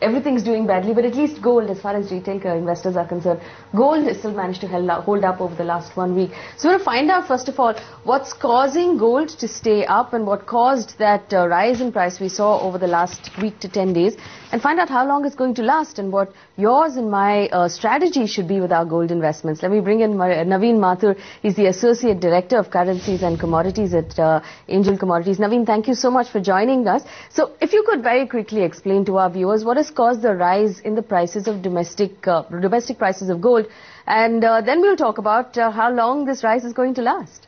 everything's doing badly, but at least gold, as far as retail investors are concerned, gold has still managed to hold up over the last 1 week. So we're going to find out, first of all, what's causing gold to stay up and what caused that rise in price we saw over the last week to 10 days, and find out how long it's going to last and what yours and my strategy should be with our gold investments. Let me bring in Naveen Mathur. He's the Associate Director of Currencies and Commodities at Angel Commodities. Naveen, thank you so much for joining us. So if you could very quickly explain to our viewers what has caused the rise in the prices of domestic prices of gold, and then we'll talk about how long this rise is going to last.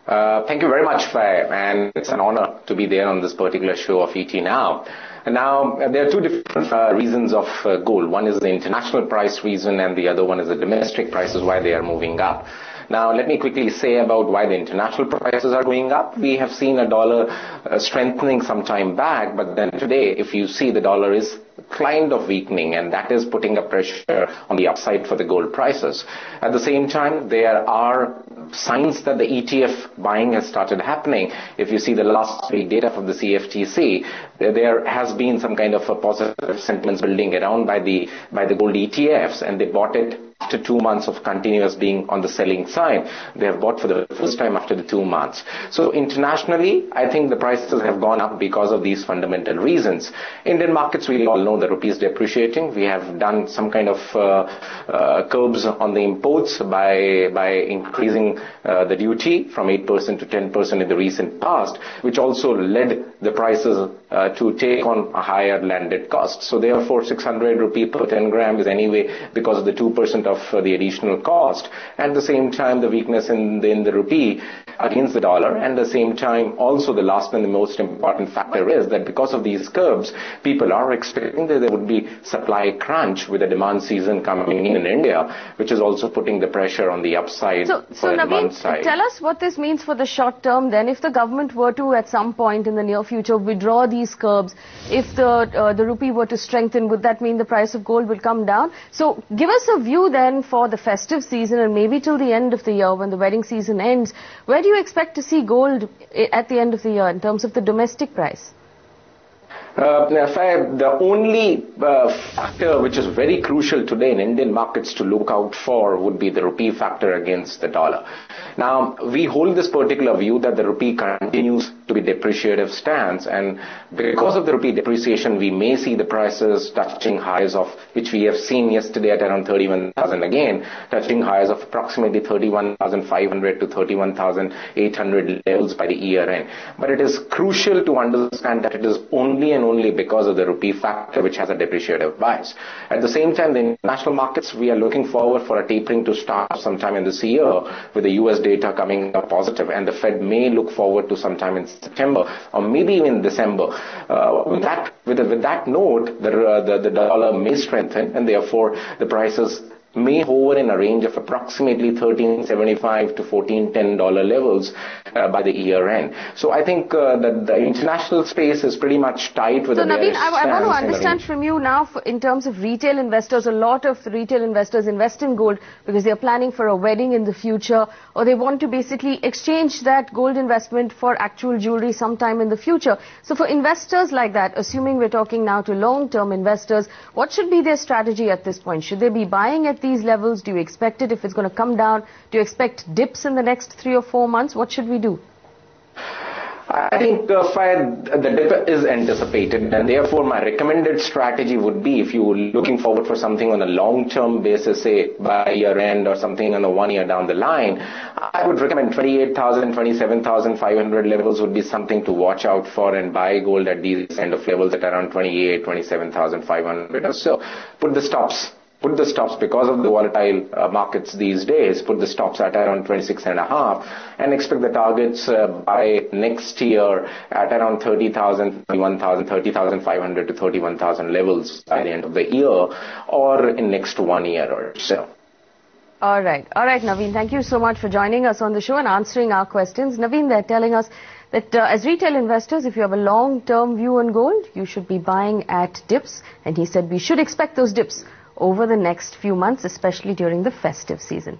Thank you very much, Fai, and it's an honor to be there on this particular show of ET Now. Now, there are two different reasons of gold. One is the international price reason and the other one is the domestic prices, why they are moving up. Now, let me quickly say about why the international prices are going up. We have seen a dollar strengthening some time back, but then today, if you see, the dollar is kind of weakening, and that is putting a pressure on the upside for the gold prices. At the same time, there are signs that the ETF buying has started happening. If you see the last week data from the CFTC, there has been some kind of a positive sentiments building around by the gold ETFs, and they bought it after 2 months of continuous being on the selling side. They have bought for the first time after the 2 months. So internationally, I think the prices have gone up because of these fundamental reasons. Indian markets, we all know the rupee is depreciating. We have done some kind of curbs on the imports by increasing the duty from 8% to 10% in the recent past, which also led the prices to take on a higher landed cost. So therefore, 600 rupee per 10 gram is anyway because of the 2% of the additional cost. At the same time, the weakness in the rupee against the dollar, and at the same time, also the last and the most important factor is that because of these curbs, people are expecting that there would be supply crunch with the demand season coming in India, which is also putting the pressure on the upside for the demand side. Tell us what this means for the short term then. If the government were to at some point in the near future withdraw these curbs, if the rupee were to strengthen, would that mean the price of gold will come down? So give us a view then for the festive season and maybe till the end of the year when the wedding season ends. Where do you expect to see gold at the end of the year in terms of the domestic price? The only factor which is very crucial today in Indian markets to look out for would be the rupee factor against the dollar. Now, we hold this particular view that the rupee continues to be depreciative stance, and because of the rupee depreciation, we may see the prices touching highs of, which we have seen yesterday at around 31,000 again, touching highs of approximately 31,500 to 31,800 levels by the year end. But it is crucial to understand that it is only and only because of the rupee factor which has a depreciative bias. At the same time, the international markets, we are looking forward for a tapering to start sometime in this year with the US data coming up positive, and the Fed may look forward to sometime in September or maybe even December. With that note, the dollar may strengthen, and therefore the prices may hover in a range of approximately $13.75 to $14.10 levels by the year end. So I think that the international space is pretty much tight with the Naveen, I want to understand from you now, in terms of retail investors, a lot of retail investors invest in gold because they are planning for a wedding in the future, or they want to basically exchange that gold investment for actual jewelry sometime in the future. So for investors like that, assuming we're talking now to long-term investors, what should be their strategy at this point? Should they be buying at these levels? Do you expect it if it's going to come down? Do you expect dips in the next 3 or 4 months? What should we do? I think the dip is anticipated, and therefore my recommended strategy would be, if you're looking forward for something on a long-term basis, say by year end or something on a 1 year down the line, I would recommend 28,000, 27,500 levels would be something to watch out for, and buy gold at these kind of levels at around 28, 27,500 or so. Put the stops because of the volatile markets these days. Put the stops at around 26.5 and expect the targets by next year at around 30,000, 31,000, 30,500 to 31,000 levels by the end of the year, or in next 1 year or so. All right, Naveen, thank you so much for joining us on the show and answering our questions. Naveen, they're telling us that as retail investors, if you have a long-term view on gold, you should be buying at dips. And he said we should expect those dips over the next few months, especially during the festive season.